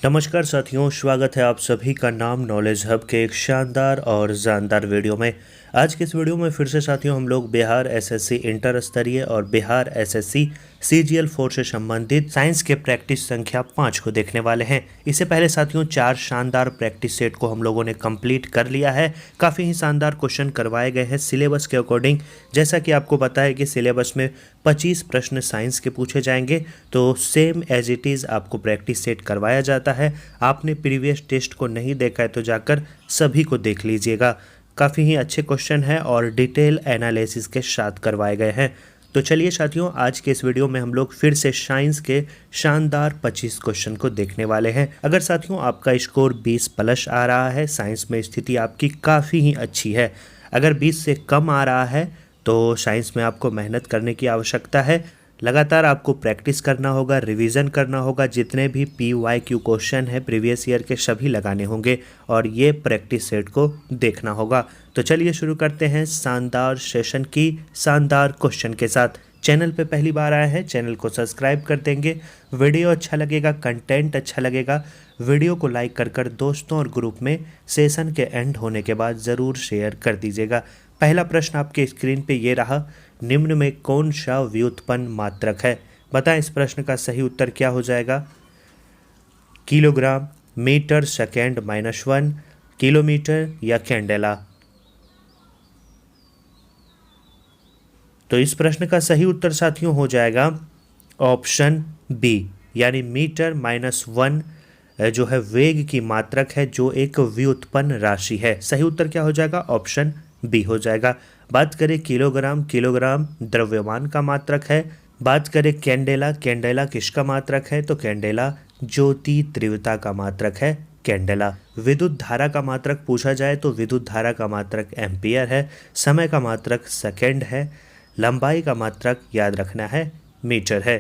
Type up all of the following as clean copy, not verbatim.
नमस्कार साथियों, स्वागत है आप सभी का नाम नॉलेज हब के एक शानदार और जानदार वीडियो में। आज के इस वीडियो में फिर से साथियों हम लोग बिहार एसएससी इंटर स्तरीय और बिहार एसएससी सीजीएल 4 से संबंधित साइंस के प्रैक्टिस संख्या 5 को देखने वाले हैं। इससे पहले साथियों 4 शानदार प्रैक्टिस सेट को हम लोगों ने कंप्लीट कर लिया है। काफ़ी ही शानदार क्वेश्चन करवाए गए हैं सिलेबस के अकॉर्डिंग। जैसा कि आपको पता है कि सिलेबस में 25 प्रश्न साइंस के पूछे जाएंगे, तो सेम एज इट इज़ आपको प्रैक्टिस सेट करवाया जाता है। आपने प्रीवियस टेस्ट को नहीं देखा है तो जाकर सभी को देख लीजिएगा। काफ़ी ही अच्छे क्वेश्चन हैं और डिटेल एनालिसिस के साथ करवाए गए हैं। तो चलिए साथियों, आज के इस वीडियो में हम लोग फिर से साइंस के शानदार 25 क्वेश्चन को देखने वाले हैं। अगर साथियों आपका स्कोर 20 प्लस आ रहा है, साइंस में स्थिति आपकी काफ़ी ही अच्छी है। अगर 20 से कम आ रहा है तो साइंस में आपको मेहनत करने की आवश्यकता है। लगातार आपको प्रैक्टिस करना होगा, रिवीजन करना होगा। जितने भी PYQ क्वेश्चन है प्रीवियस ईयर के सभी लगाने होंगे और ये प्रैक्टिस सेट को देखना होगा। तो चलिए शुरू करते हैं शानदार सेशन की शानदार क्वेश्चन के साथ। चैनल पे पहली बार आए हैं, चैनल को सब्सक्राइब कर देंगे। वीडियो अच्छा लगेगा, कंटेंट अच्छा लगेगा, वीडियो को लाइक कर दोस्तों और ग्रुप में सेशन के एंड होने के बाद ज़रूर शेयर कर दीजिएगा। पहला प्रश्न आपके स्क्रीन पे ये रहा, निम्न में कौन सा व्युत्पन्न मात्रक है? बताएं इस प्रश्न का सही उत्तर क्या हो जाएगा। किलोग्राम, मीटर सेकेंड -1, किलोमीटर या कैंडेला? तो इस प्रश्न का सही उत्तर साथियों हो जाएगा ऑप्शन बी, यानी मीटर -1 जो है वेग की मात्रक है, जो एक व्युत्पन्न राशि है। सही उत्तर क्या हो जाएगा? ऑप्शन बी हो जाएगा। बात करें किलोग्राम, किलोग्राम द्रव्यमान का मात्रक है। बात करें कैंडेला, कैंडेला किसका मात्रक है? तो कैंडेला ज्योति तीव्रता का मात्रक है, कैंडेला। विद्युत धारा का मात्रक पूछा जाए तो विद्युत धारा का मात्रक एम्पियर है। समय का मात्रक सेकेंड है। लंबाई का मात्रक याद रखना है मीटर है।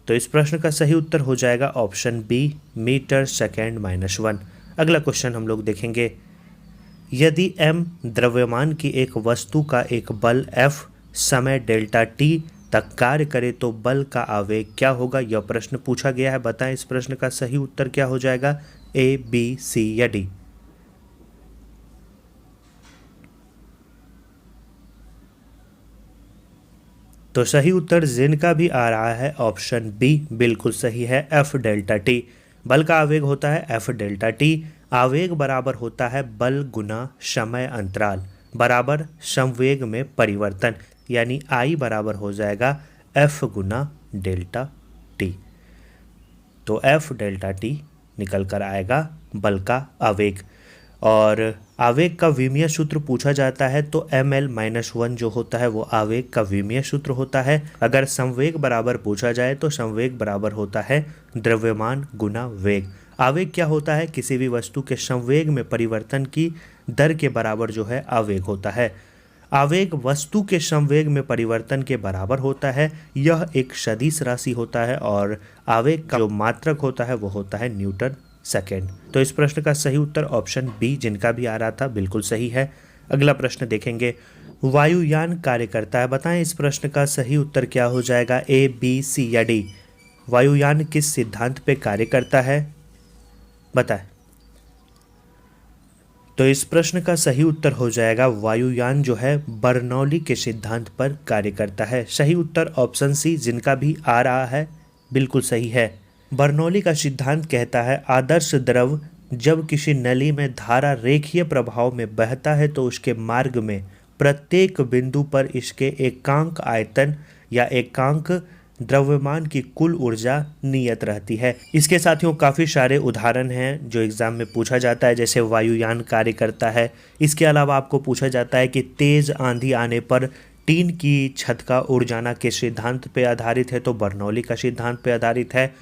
तो इस प्रश्न का सही उत्तर हो जाएगा ऑप्शन बी, मीटर सेकेंड -1। अगला क्वेश्चन हम लोग देखेंगे। यदि m द्रव्यमान की एक वस्तु का एक बल F समय डेल्टा t तक कार्य करे तो बल का आवेग क्या होगा? यह प्रश्न पूछा गया है। बताएं इस प्रश्न का सही उत्तर क्या हो जाएगा? A, B, C या D? तो सही उत्तर जिनका भी आ रहा है ऑप्शन बी बिल्कुल सही है, F डेल्टा टी। बल का आवेग होता है F डेल्टा टी। आवेग बराबर होता है बल गुना समय अंतराल बराबर संवेग में परिवर्तन, यानी I बराबर हो जाएगा F गुना डेल्टा टी। तो F डेल्टा टी निकल कर आएगा बल का आवेग। और आवेग का विमीय सूत्र पूछा जाता है तो ml-1 जो होता है वो आवेग का विमीय सूत्र होता है। अगर संवेग बराबर पूछा जाए तो संवेग बराबर होता है द्रव्यमान गुना वेग। आवेग क्या होता है? किसी भी वस्तु के संवेग में परिवर्तन की दर के बराबर जो है आवेग होता है। आवेग वस्तु के संवेग में परिवर्तन के बराबर होता है। यह एक सदिश राशि होता है और आवेग का जो मात्रक होता है वो होता है न्यूटन सेकेंड। तो इस प्रश्न का सही उत्तर ऑप्शन बी, जिनका भी आ रहा था, बिल्कुल सही है। अगला प्रश्न देखेंगे। वायुयान कार्य करता है। बताएं इस प्रश्न का सही उत्तर क्या हो जाएगा? ए, बी, सी या डी? वायुयान किस सिद्धांत पे कार्य करता है? बताएं। तो इस प्रश्न का सही उत्तर हो जाएगा वायुयान जो है बर्नौली के सिद्धांत पर कार्य करता है। सही उत्तर ऑप्शन सी, जिनका भी आ रहा है, बिल्कुल सही है। बर्नौली का सिद्धांत कहता है आदर्श द्रव जब किसी नली में धारा रेखीय प्रभाव में बहता है तो उसके मार्ग में प्रत्येक बिंदु पर इसके एकांक आयतन या एकांक द्रव्यमान की कुल ऊर्जा नियत रहती है। इसके साथियों काफ़ी सारे उदाहरण हैं जो एग्जाम में पूछा जाता है, जैसे वायुयान कार्य करता है। इसके अलावा आपको पूछा जाता है कि तेज आंधी आने पर टीन की छत का उड़ जाना किस सिद्धांत पे आधारित है? तो बर्नौली का सिद्धांत पे आधारित है।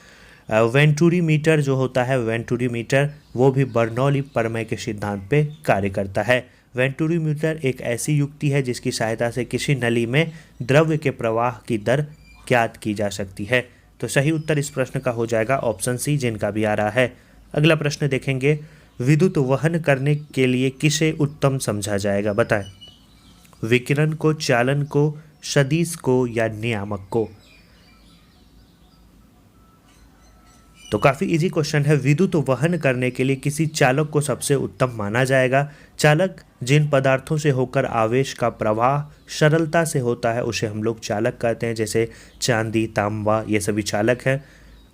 वेंटुरी मीटर जो होता है, वेंटुरी मीटर, वो भी बर्नौली प्रमेय के सिद्धांत पे कार्य करता है। वेंटुरी मीटर एक ऐसी युक्ति है जिसकी सहायता से किसी नली में द्रव्य के प्रवाह की दर ज्ञात की जा सकती है। तो सही उत्तर इस प्रश्न का हो जाएगा ऑप्शन सी, जिनका भी आ रहा है। अगला प्रश्न देखेंगे। विद्युत वहन करने के लिए किसे उत्तम समझा जाएगा? बताएं। विकिरण को, चालन को, सदिश को या नियामक को? तो काफ़ी इजी क्वेश्चन है। विद्युत वहन करने के लिए किसी चालक को सबसे उत्तम माना जाएगा। चालक जिन पदार्थों से होकर आवेश का प्रवाह सरलता से होता है उसे हम लोग चालक कहते हैं, जैसे चांदी, तांबा, ये सभी चालक हैं।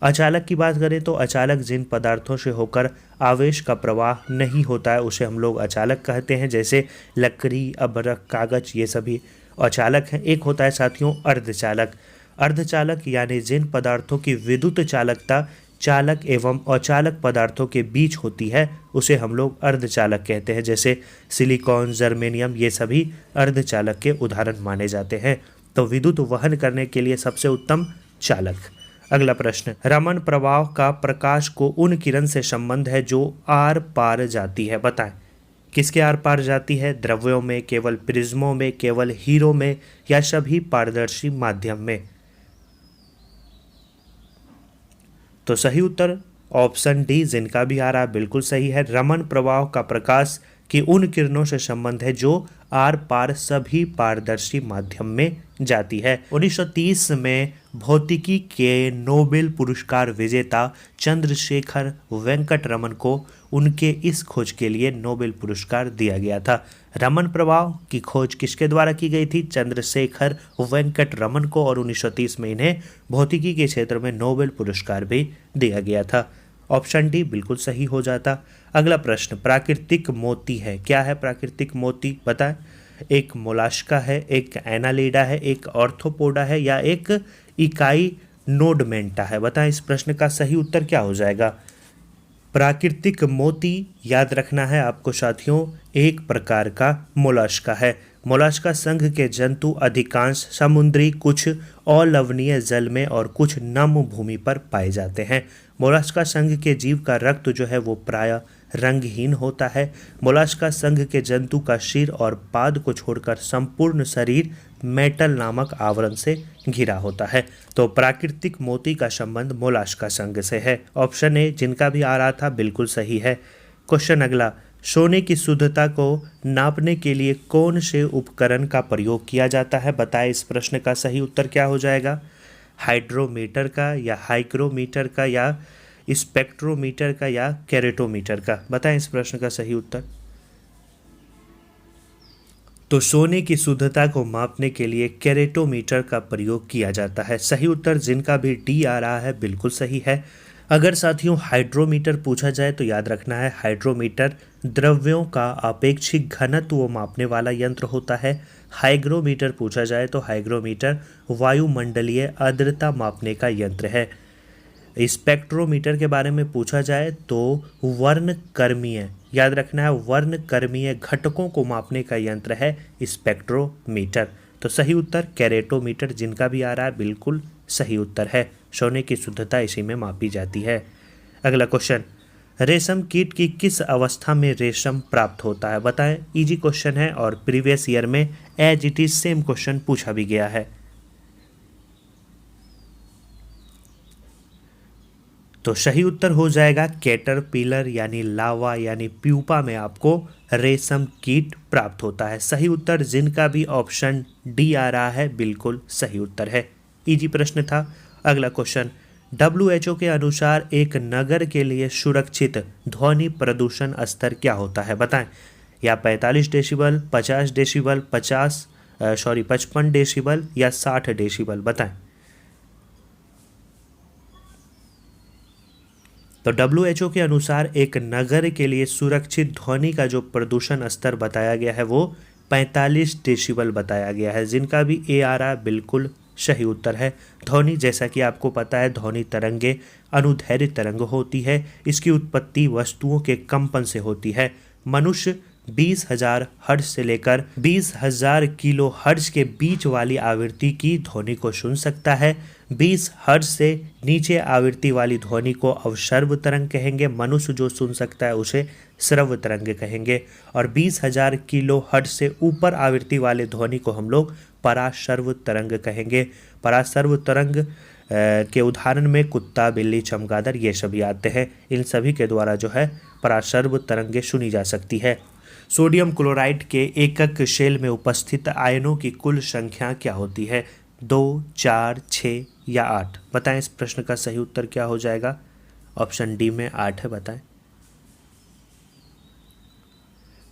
अचालक की बात करें तो अचालक जिन पदार्थों से होकर आवेश का प्रवाह नहीं होता है उसे हम लोग अचालक कहते हैं, जैसे लकड़ी, अभ्रक, कागज, ये सभी अचालक हैं। एक होता है साथियों अर्धचालक। अर्धचालक यानी जिन पदार्थों की विद्युत चालकता चालक एवं अचालक पदार्थों के बीच होती है उसे हम लोग अर्धचालक कहते हैं, जैसे सिलिकॉन, जर्मेनियम, ये सभी अर्धचालक के उदाहरण माने जाते हैं। तो विद्युत वहन करने के लिए सबसे उत्तम चालक। अगला प्रश्न, रमन प्रवाह का प्रकाश को उन किरण से संबंध है जो आर पार जाती है। बताएं किसके आर पार जाती है? द्रव्यों में, केवल प्रिज्मों में, केवल हीरो में, या सभी पारदर्शी माध्यम में? तो सही उत्तर ऑप्शन डी, जिनका भी आ रहा है बिल्कुल सही है। रमन प्रवाह का प्रकाश की उन किरणों से संबंध है जो आर पार सभी पारदर्शी माध्यम में जाती है। 1930 में भौतिकी के नोबेल पुरस्कार विजेता चंद्रशेखर वेंकट रमन को उनके इस खोज के लिए नोबेल पुरस्कार दिया गया था। रमन प्रवाह की खोज किसके द्वारा की गई थी? चंद्रशेखर वेंकट रमन को, और 1930 में इन्हें भौतिकी के क्षेत्र में नोबेल पुरस्कार भी दिया गया था। ऑप्शन डी बिल्कुल सही हो जाता। अगला प्रश्न, प्राकृतिक मोती है। क्या है प्राकृतिक मोती? बताएं। एक मोलास्का है, एक एनालिडा है, एक ऑर्थोपोडा है, या एक इकाई नोडमेंटा है? बताएं इस प्रश्न का सही उत्तर क्या हो जाएगा। प्राकृतिक मोती याद रखना है आपको साथियों, एक प्रकार का मोलास्का है। मोलास्का संघ के जंतु अधिकांश समुद्री, कुछ अलवणीय जल में और कुछ नम भूमि पर पाए जाते हैं। मोलास्का संघ के जीव का रक्त जो है वो प्रायः रंगहीन होता है। मोलास्का संघ के जंतु का सिर और पाद को छोड़कर संपूर्ण शरीर मेटल नामक आवरण से घिरा होता है। तो प्राकृतिक मोती का संबंध मोलास्का संघ से है। ऑप्शन ए, जिनका भी आ रहा था, बिल्कुल सही है। क्वेश्चन अगला, सोने की शुद्धता को नापने के लिए कौन से उपकरण का प्रयोग किया जाता है? बताएं इस प्रश्न का सही उत्तर क्या हो जाएगा। हाइड्रोमीटर का, या हाइग्रोमीटर का, या स्पेक्ट्रोमीटर का, या कैरेटोमीटर का? बताएं इस प्रश्न का सही उत्तर। तो सोने की शुद्धता को मापने के लिए कैरेटोमीटर का प्रयोग किया जाता है। सही उत्तर जिनका भी डी आ रहा है बिल्कुल सही है। अगर साथियों हाइड्रोमीटर पूछा जाए तो याद रखना है, हाइड्रोमीटर द्रव्यों का अपेक्षिक घनत्व मापने वाला यंत्र होता है। हाइग्रोमीटर पूछा जाए तो हाइग्रोमीटर वायुमंडलीय आर्द्रता मापने का यंत्र है। स्पेक्ट्रोमीटर के बारे में पूछा जाए तो वर्णक्रमीय, याद रखना है, वर्णक्रमीय घटकों को मापने का यंत्र है स्पेक्ट्रोमीटर। तो सही उत्तर कैरेटोमीटर, जिनका भी आ रहा है बिल्कुल सही उत्तर है। सोने की शुद्धता इसी में मापी जाती है। अगला क्वेश्चन, रेशम कीट की किस अवस्था में रेशम प्राप्त होता है? बताएं। इजी क्वेश्चन है और प्रीवियस ईयर में as it is same question पूछा भी गया है। तो सही उत्तर हो जाएगा कैटरपिलर यानी लावा यानी प्यूपा में आपको रेशम कीट प्राप्त होता है। सही उत्तर जिनका भी ऑप्शन डी आ रहा है बिल्कुल सही उत्तर है। इजी प्रश्न था। अगला क्वेश्चन, WHO के अनुसार एक नगर के लिए सुरक्षित ध्वनि प्रदूषण स्तर क्या होता है? बताएं। या 45 डेसिबल, 50 डेसिबल, 55 डेसिबल, या 60 डेसिबल? बताएं। तो WHO के अनुसार एक नगर के लिए सुरक्षित ध्वनि का जो प्रदूषण स्तर बताया गया है वो 45 डेसिबल बताया गया है। जिनका भी ए आ रहा है बिल्कुल सही उत्तर है। ध्वनि, जैसा कि आपको पता है, ध्वनि तरंगे अनुदैर्घ्य तरंग होती है। इसकी उत्पत्ति वस्तुओं के कंपन से होती है। मनुष्य 20,000 हर्ट्ज से लेकर 20,000 किलो हर्ट्ज के बीच वाली आवृत्ति की ध्वनि को सुन सकता है। 20 हर्ट्ज से नीचे आवृत्ति वाली ध्वनि को अवसर्व तरंग कहेंगे। मनुष्य जो सुन सकता है उसे श्रव्य तरंग कहेंगे। और 20,000 किलो हर्ट्ज से ऊपर आवृत्ति वाले ध्वनि को हम लोग पराश्रव्य तरंग कहेंगे। पराश्रव्य तरंग के उदाहरण में कुत्ता, बिल्ली, चमगादड़ ये सभी आते हैं। इन सभी के द्वारा जो है पराश्रव्य तरंगें सुनी जा सकती है। सोडियम क्लोराइड के एकक शेल में उपस्थित आयनों की कुल संख्या क्या होती है? 2, 4, 6 या 8? बताएं इस प्रश्न का सही उत्तर क्या हो जाएगा। ऑप्शन डी में 8 है, बताएं।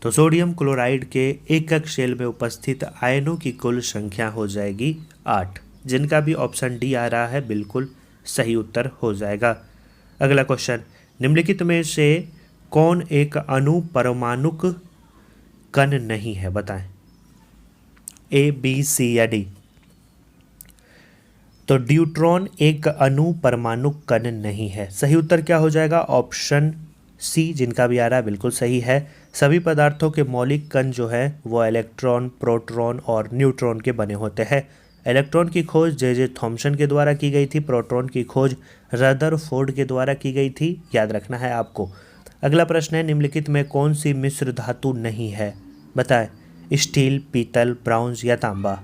तो सोडियम क्लोराइड के एकक शेल में उपस्थित आयनों की कुल संख्या हो जाएगी 8, जिनका भी ऑप्शन डी आ रहा है बिल्कुल सही उत्तर हो जाएगा। अगला क्वेश्चन, निम्नलिखित में से कौन एक अणु परमाणुक कण नहीं है, बताएं। ए, बी, सी या डी। तो ड्यूट्रॉन एक अणु परमाणु कण नहीं है। सही उत्तर क्या हो जाएगा? ऑप्शन सी, जिनका भी आ रहा है बिल्कुल सही है। सभी पदार्थों के मौलिक कण जो है वो इलेक्ट्रॉन, प्रोटॉन और न्यूट्रॉन के बने होते हैं। इलेक्ट्रॉन की खोज जे थॉमसन के द्वारा की गई थी, प्रोटॉन की खोज रदरफोर्ड के द्वारा की गई थी, याद रखना है आपको। अगला प्रश्न है, निम्नलिखित में कौन सी मिश्र धातु नहीं है, बताएं। स्टील, पीतल, ब्रॉन्ज या तांबा।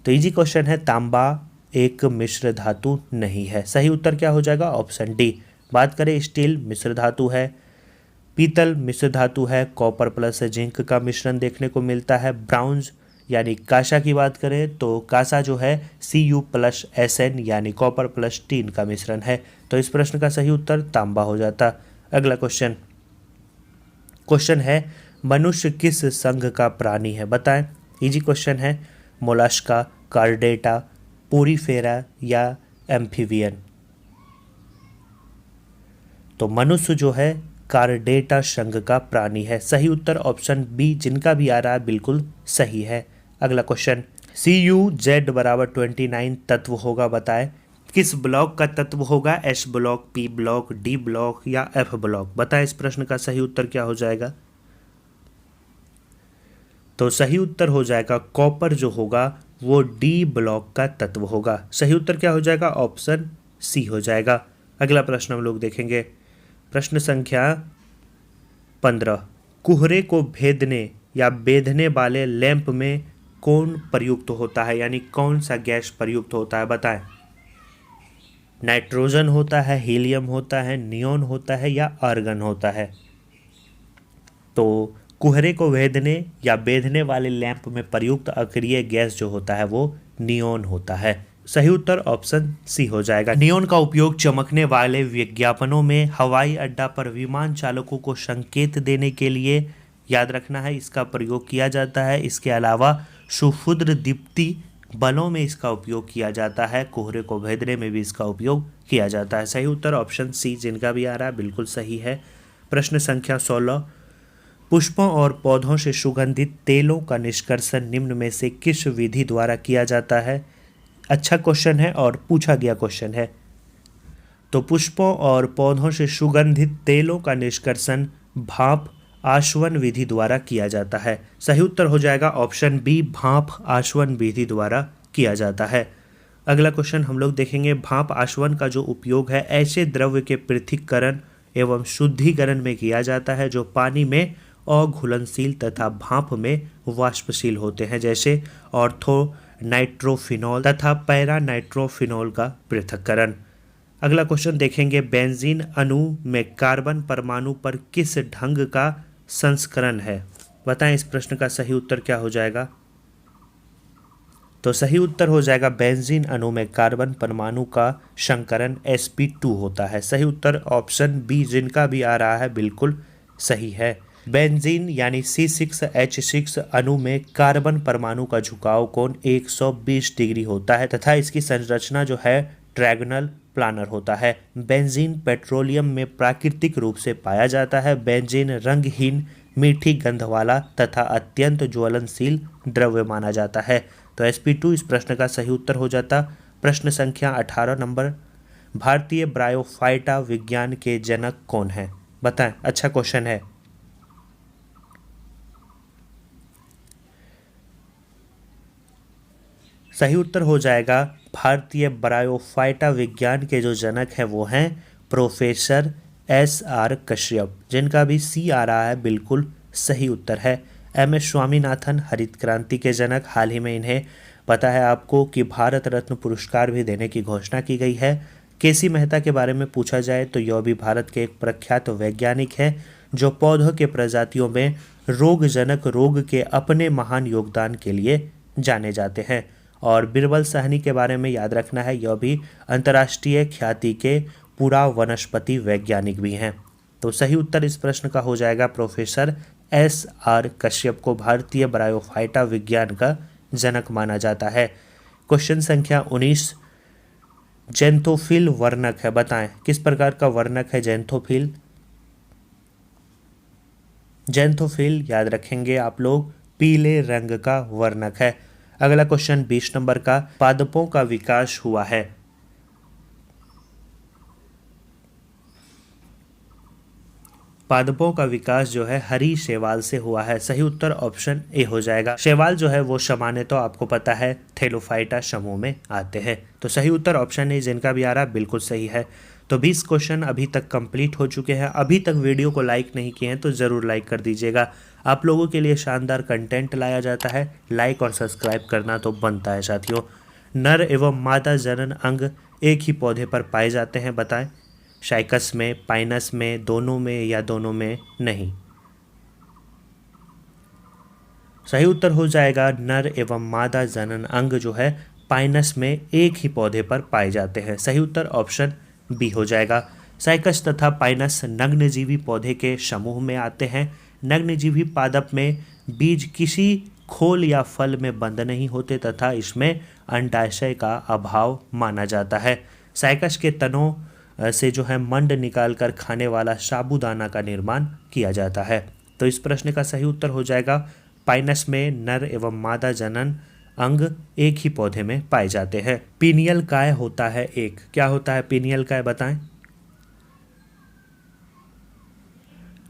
तो इजी क्वेश्चन है, तांबा एक मिश्र धातु नहीं है। सही उत्तर क्या हो जाएगा? Option D. बात करें, स्टील मिश्र धातु है, पीतल मिश्र धातु है, कॉपर प्लस जिंक का मिश्रण देखने को मिलता है। ब्रॉन्ज यानी कांसा की बात करें तो कांसा जो है Cu+Sn यानी कॉपर प्लस टीन का मिश्रण है। तो इस प्रश्न का सही उत्तर तांबा हो जाता। अगला क्वेश्चन है, मनुष्य किस संघ का प्राणी है, बताएं। इजी क्वेश्चन है, मोलास्का, कार्डेटा, पोरीफेरा या एम्फीबियन। तो मनुष्य जो है कार्डेटा संघ का प्राणी है। सही उत्तर ऑप्शन बी, जिनका भी आ रहा है बिल्कुल सही है। अगला क्वेश्चन, CuZ बराबर 29 तत्व होगा, बताएं। किस ब्लॉक का तत्व होगा? S block, P block, D block या F ब्लॉक, बताएं। इस प्रश्न का सही उत्तर क्या हो जाएगा? तो सही उत्तर हो जाएगा कॉपर जो होगा वो D ब्लॉक का तत्व होगा। सही उत्तर क्या हो जाएगा? ऑप्शन सी हो जाएगा। अगला प्रश्न हम लोग देखेंगे, प्रश्न संख्या 15। कुहरे को भेदने या बेधने वाले लैंप में कौन प्रयुक्त होता है, यानी कौन सा गैस प्रयुक्त होता है, बताएं। नाइट्रोजन होता है, हीलियम होता है, नियॉन होता है या आर्गन होता है। तो कुहरे को भेदने या बेधने वाले लैंप में प्रयुक्त अक्रिय गैस जो होता है वो नियॉन होता है। सही उत्तर ऑप्शन सी हो जाएगा। नियॉन का उपयोग चमकने वाले विज्ञापनों में, हवाई अड्डा पर विमान चालकों को संकेत देने के लिए, याद रखना है, इसका प्रयोग किया जाता है। इसके अलावा सुक्षुद्र दीप्ति बलों में इसका उपयोग किया जाता है। कोहरे को भेदने में भी इसका उपयोग किया जाता है। सही उत्तर ऑप्शन सी, जिनका भी आ रहा है बिल्कुल सही है। प्रश्न संख्या 16। पुष्पों और पौधों से सुगंधित तेलों का निष्कर्षण निम्न में से किस विधि द्वारा किया जाता है? अच्छा क्वेश्चन है और पूछा गया क्वेश्चन है। तो पुष्पों और पौधों से सुगंधित तेलों का निष्कर्षण भाप आशवन विधि द्वारा किया जाता है। सही उत्तर हो जाएगा ऑप्शन बी, भाप आशवन विधि द्वारा किया जाता है। अगला क्वेश्चन हम लोग देखेंगे, भाप आशवन का जो उपयोग है ऐसे द्रव्य के पृथक्करण एवं शुद्धिकरण में किया जाता है जो पानी में अघुलनशील तथा भाप में वाष्पशील होते हैं, जैसे ऑर्थो नाइट्रोफिनॉल तथा पैरा नाइट्रोफिनॉल का पृथक्करण। अगला क्वेश्चन देखेंगे, बेंजीन अणु में कार्बन परमाणु पर किस ढंग का संस्करण है, बताएं। इस प्रश्न का सही उत्तर क्या हो जाएगा? तो सही उत्तर हो जाएगा बेंजीन अणु में कार्बन परमाणु का संकरण sp2 होता है। सही उत्तर ऑप्शन बी, जिनका भी आ रहा है बिल्कुल सही है। बेंजीन यानी C6H6 अणु में कार्बन परमाणु का झुकाव कोण 120 डिग्री होता है तथा इसकी संरचना जो है ट्रायंगल प्लानर होता है। बेंजीन पेट्रोलियम में प्राकृतिक रूप से पाया जाता है। बेंजीन रंगहीन, मीठी गंध वाला तथा अत्यंत ज्वलनशील द्रव्य माना जाता है। तो sp2 इस प्रश्न का सही उत्तर हो जाता। प्रश्न संख्या 18 नंबर, भारतीय ब्रायोफाइटा विज्ञान के जनक कौन है, बताएं। अच्छा क्वेश्चन है। सही उत्तर हो जाएगा भारतीय ब्रायोफाइटा विज्ञान के जो जनक हैं वो हैं प्रोफेसर SR कश्यप, जिनका भी सी आ रहा है बिल्कुल सही उत्तर है। MS स्वामीनाथन हरित क्रांति के जनक, हाल ही में इन्हें पता है आपको कि भारत रत्न पुरस्कार भी देने की घोषणा की गई है। KC मेहता के बारे में पूछा जाए तो यह भी भारत के एक प्रख्यात वैज्ञानिक है जो पौधों के प्रजातियों में रोगजनक रोग के अपने महान योगदान के लिए जाने जाते हैं। और बीरबल साहनी के बारे में याद रखना है, यह भी अंतर्राष्ट्रीय ख्याति के पुरा वनस्पति वैज्ञानिक भी हैं। तो सही उत्तर इस प्रश्न का हो जाएगा प्रोफेसर SR कश्यप को भारतीय ब्रायोफाइटा विज्ञान का जनक माना जाता है। क्वेश्चन संख्या 19, जेंथोफिल वर्णक है, बताएं किस प्रकार का वर्णक है जेंथोफिल। जेंथोफिल याद रखेंगे आप लोग पीले रंग का वर्णक है। अगला क्वेश्चन 20 नंबर का, पादपों का विकास हुआ है। पादपों का विकास जो है हरी शैवाल से हुआ है। सही उत्तर ऑप्शन ए हो जाएगा। शैवाल जो है वो सामान्य तो आपको पता है थैलोफाइटा समूह में आते हैं। तो सही उत्तर ऑप्शन ए जिनका भी आ रहा है बिल्कुल सही है। तो 20 क्वेश्चन अभी तक कंप्लीट हो चुके हैं। अभी तक वीडियो को लाइक नहीं किए हैं तो ज़रूर लाइक कर दीजिएगा। आप लोगों के लिए शानदार कंटेंट लाया जाता है, लाइक और सब्सक्राइब करना तो बनता है साथियों। नर एवं मादा जनन अंग एक ही पौधे पर पाए जाते हैं, बताएं। साइकस में, पाइनस में, दोनों में या दोनों में नहीं। सही उत्तर हो जाएगा नर एवं मादा जनन अंग जो है पाइनस में एक ही पौधे पर पाए जाते हैं। सही उत्तर ऑप्शन बी हो जाएगा। साइकस तथा पाइनस नग्नजीवी पौधे के समूह में आते हैं। नग्नजीवी पादप में बीज किसी खोल या फल में बंद नहीं होते तथा इसमें अंडाशय का अभाव माना जाता है। साइकस के तनों से जो है मंड निकालकर खाने वाला साबूदाना का निर्माण किया जाता है। तो इस प्रश्न का सही उत्तर हो जाएगा पाइनस में नर एवं मादा जनन अंग एक ही पौधे में पाए जाते हैं। पीनियल काय होता है एक, क्या होता है पीनियल काय, बताएं।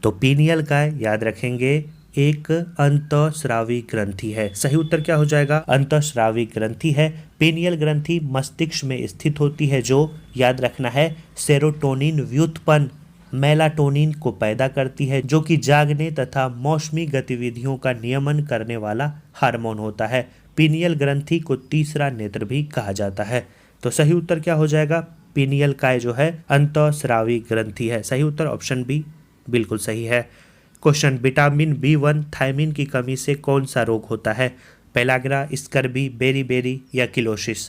तो पीनियल काय याद रखेंगे एक अंतःस्रावी ग्रंथि है। सही उत्तर क्या हो जाएगा, अंतःस्रावी ग्रंथि है। पीनियल ग्रंथि मस्तिष्क में स्थित होती है जो याद रखना है सेरोटोनिन व्युत्पन्न मेलाटोनिन को पैदा करती है जो कि जागने तथा मौसमी गतिविधियों का नियमन करने वाला हार्मोन होता है। पीनियल ग्रंथि को तीसरा नेत्र भी कहा जाता है। तो सही उत्तर क्या हो जाएगा, पीनियल काय जो है अंतःस्रावी ग्रंथि है। सही उत्तर ऑप्शन बी बिल्कुल सही है। क्वेश्चन, विटामिन B1 थायमिन की कमी से कौन सा रोग होता है। पेलाग्रा, स्कर्बी, बेरी या किलोसिस।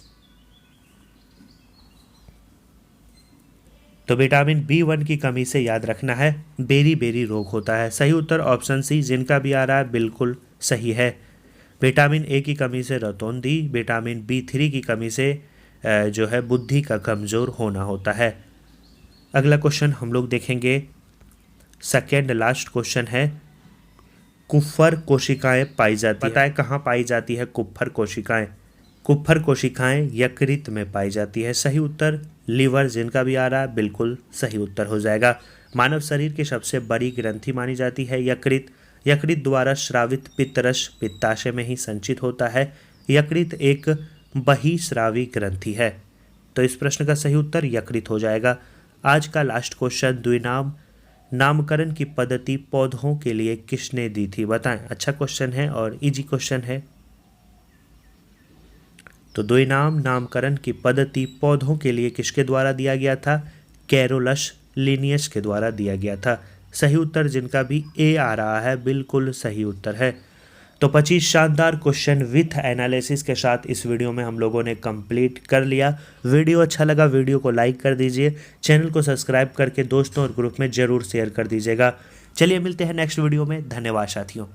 तो विटामिन B1 की कमी से याद रखना है बेरी रोग होता है। सही उत्तर ऑप्शन सी जिनका भी आ रहा है बिल्कुल सही है। विटामिन ए की कमी से रतौंधी, विटामिन B3 की कमी से जो है बुद्धि का कमज़ोर होना होता है। अगला क्वेश्चन हम लोग देखेंगे, सेकेंड लास्ट क्वेश्चन है, कुप्फर कोशिकाएं पाई जाती है, बताएं कहाँ पाई जाती है कुप्फर कोशिकाएं। कुप्फर कोशिकाएं यकृत में पाई जाती है। सही उत्तर लीवर जिनका भी आ रहा है बिल्कुल सही उत्तर हो जाएगा। मानव शरीर की सबसे बड़ी ग्रंथि मानी जाती है यकृत। यकृत द्वारा स्रावित पित्तरस पित्ताशय में ही संचित होता है। यकृत एक बहिस्रावी ग्रंथि है। तो इस प्रश्न का सही उत्तर यकृत हो जाएगा। आज का लास्ट क्वेश्चन, द्विनाम नामकरण की पद्धति पौधों के लिए किसने दी थी, बताएं। अच्छा क्वेश्चन है और इजी क्वेश्चन है। तो द्विनाम नामकरण की पद्धति पौधों के लिए किसके द्वारा दिया गया था, कैरोलस लिनियस के द्वारा दिया गया था। सही उत्तर जिनका भी ए आ रहा है बिल्कुल सही उत्तर है। तो 25 शानदार क्वेश्चन विथ एनालिसिस के साथ इस वीडियो में हम लोगों ने कंप्लीट कर लिया। वीडियो अच्छा लगा वीडियो को लाइक कर दीजिए, चैनल को सब्सक्राइब करके दोस्तों और ग्रुप में ज़रूर शेयर कर दीजिएगा। चलिए मिलते हैं नेक्स्ट वीडियो में। धन्यवाद साथियों।